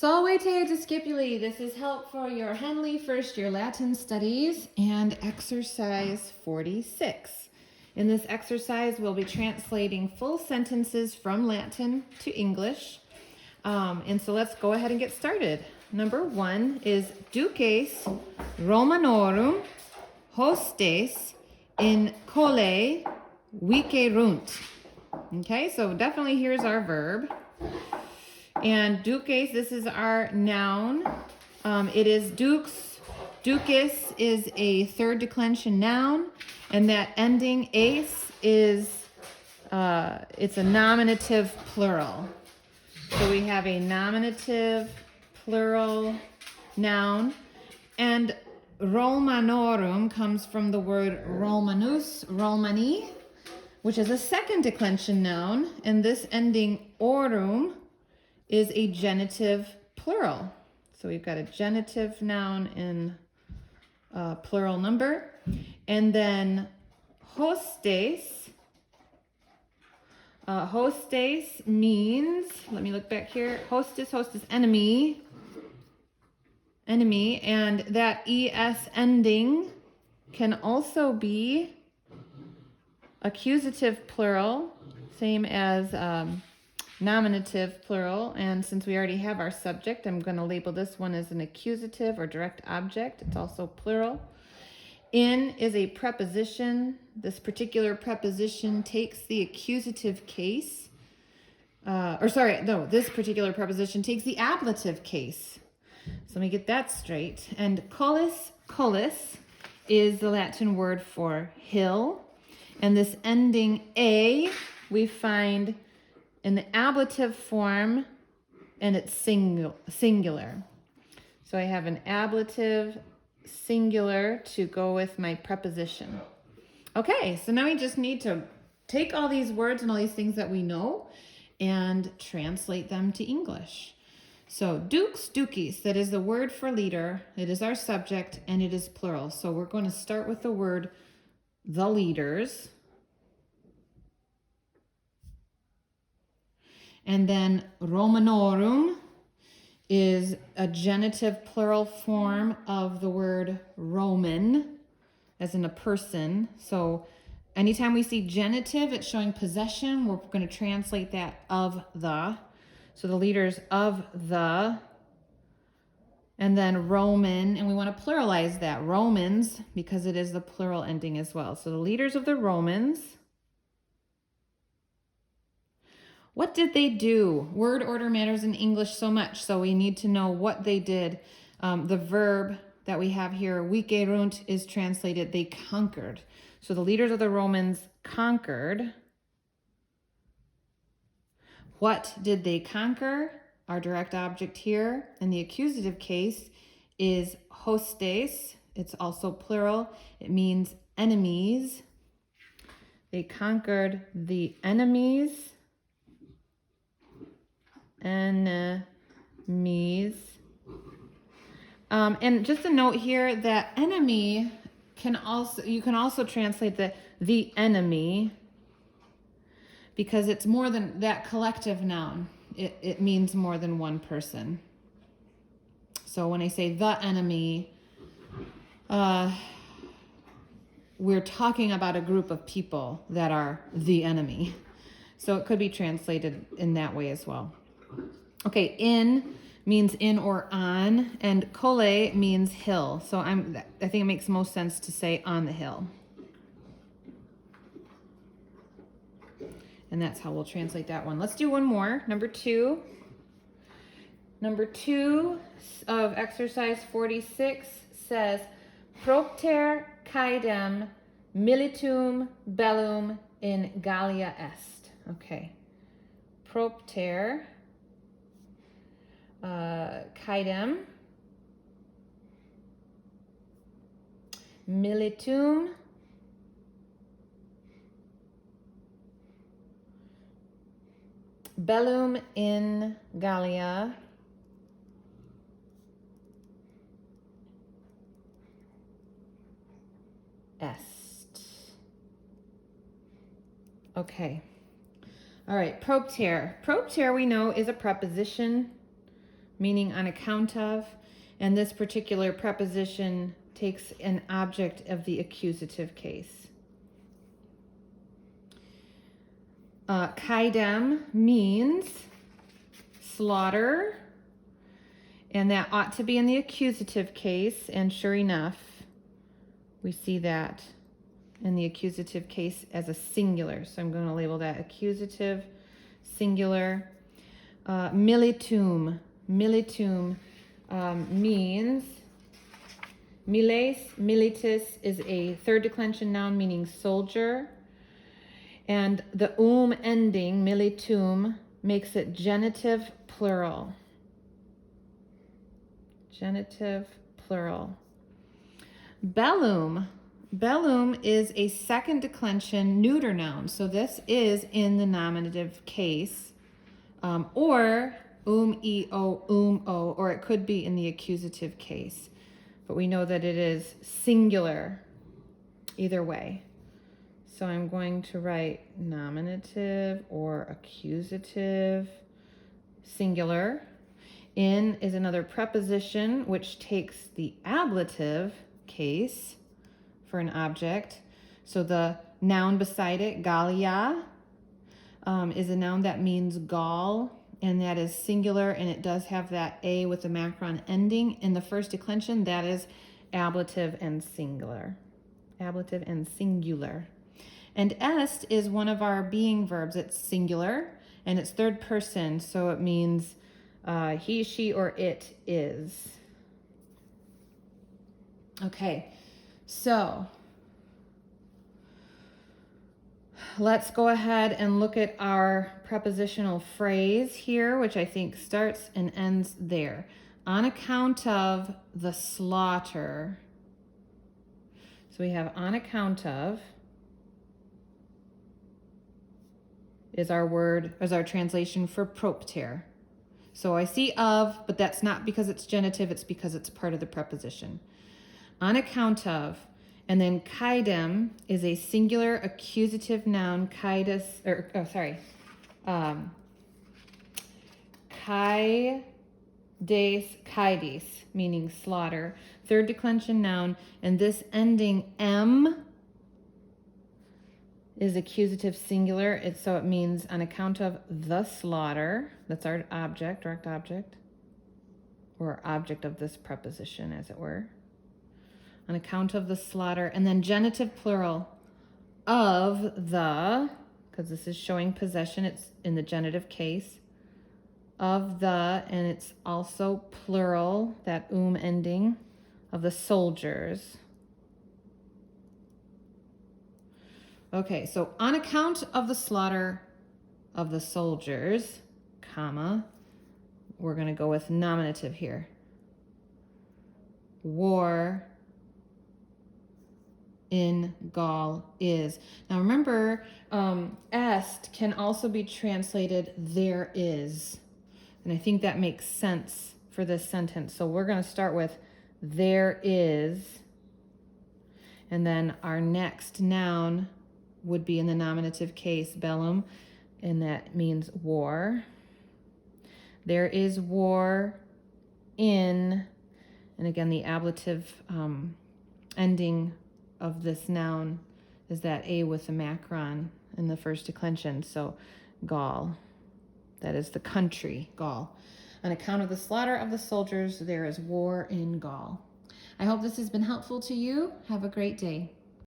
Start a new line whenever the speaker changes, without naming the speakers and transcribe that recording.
Salve discipuli. This is help for your Henle first year Latin studies and exercise 46. In this exercise, we'll be translating full sentences from Latin to English. And so let's go ahead and get started. Number 1 is duces Romanorum hostes in cole vicerunt. Okay, so definitely here's our verb. And duces, this is our noun. It is dux. Duces is a third declension noun, and that ending ace is it's a nominative plural. So we have a nominative plural noun, and Romanorum comes from the word Romanus, Romani, which is a second declension noun, and this ending orum is a genitive plural. So we've got a genitive noun in plural number. And then hostes. Hostes means, let me look back here. Hostes, enemy. Enemy. And that es ending can also be accusative plural, same as nominative plural. And since we already have our subject, I'm going to label this one as an accusative or direct object. It's also plural. In is a preposition. This particular preposition takes the accusative case. This particular preposition takes the ablative case. So let me get that straight. And collis is the Latin word for hill. And this ending a we find in the ablative form, and it's singular. So I have an ablative singular to go with my preposition. Okay, so now we just need to take all these words and all these things that we know and translate them to English. So dux, duces, that is the word for leader. It is our subject, and it is plural. So we're going to start with the word the leaders. And then Romanorum is a genitive plural form of the word Roman, as in a person. So anytime we see genitive, it's showing possession. We're going to translate that of the. So the leaders of the. And then Roman, and we want to pluralize that. Romans, because it is the plural ending as well. So the leaders of the Romans. What did they do? Word order matters in English so much, so we need to know what they did. The verb that we have here, vicerunt, is translated, they conquered. So the leaders of the Romans conquered. What did they conquer? Our direct object here in the accusative case is hostes. It's also plural. It means enemies. They conquered the enemies. Enemies. And just a note here that enemy you can also translate the enemy, because it's more than that collective noun. It means more than one person. So when I say the enemy, we're talking about a group of people that are the enemy. So it could be translated in that way as well. Okay, in means in or on, and cole means hill. So I think it makes most sense to say on the hill. And that's how we'll translate that one. Let's do one more. Number 2. Number 2 of exercise 46 says, propter caedem militum bellum in Gallia est. Okay. Propter caedem militum bellum in Gallia est. Okay. All right, propter. Propter we know is a preposition. meaning on account of, and this particular preposition takes an object of the accusative case. Kaidem means slaughter, and that ought to be in the accusative case, and sure enough, we see that in the accusative case as a singular. So I'm going to label that accusative, singular. Militum. Militum means, miles, militis is a third declension noun meaning soldier. And the ending, militum, makes it genitive plural. Genitive plural. Bellum. Bellum is a second declension neuter noun. So this is in the nominative case, or o, or it could be in the accusative case. But we know that it is singular either way. So I'm going to write nominative or accusative, singular. In is another preposition which takes the ablative case for an object. So the noun beside it, Gallia, is a noun that means Gaul, and that is singular, and it does have that A with the macron ending. In the first declension, that is ablative and singular. Ablative and singular. And est is one of our being verbs. It's singular, and it's third person, so it means he, she, or it is. Okay, so let's go ahead and look at our prepositional phrase here, which I think starts and ends there. On account of the slaughter. So we have on account of is our translation for propter. So I see of, but that's not because it's genitive, it's because it's part of the preposition. On account of, and then kaidem is a singular accusative noun, kaidis, kaidis, meaning slaughter, third declension noun, and this ending M is accusative singular, so it means on account of the slaughter. That's our object, direct object, or object of this preposition, as it were. On account of the slaughter, and then genitive plural of the, because this is showing possession, it's in the genitive case, of the, and it's also plural, that ending, of the soldiers. Okay, so on account of the slaughter of the soldiers, comma, we're going to go with nominative here. War in Gaul is. Now remember, est can also be translated there is. And I think that makes sense for this sentence. So we're going to start with there is. And then our next noun would be in the nominative case, bellum, and that means war. There is war in, and again, the ablative ending of this noun is that A with the macron in the first declension, so Gaul. That is the country, Gaul. On account of the slaughter of the soldiers, there is war in Gaul. I hope this has been helpful to you. Have a great day.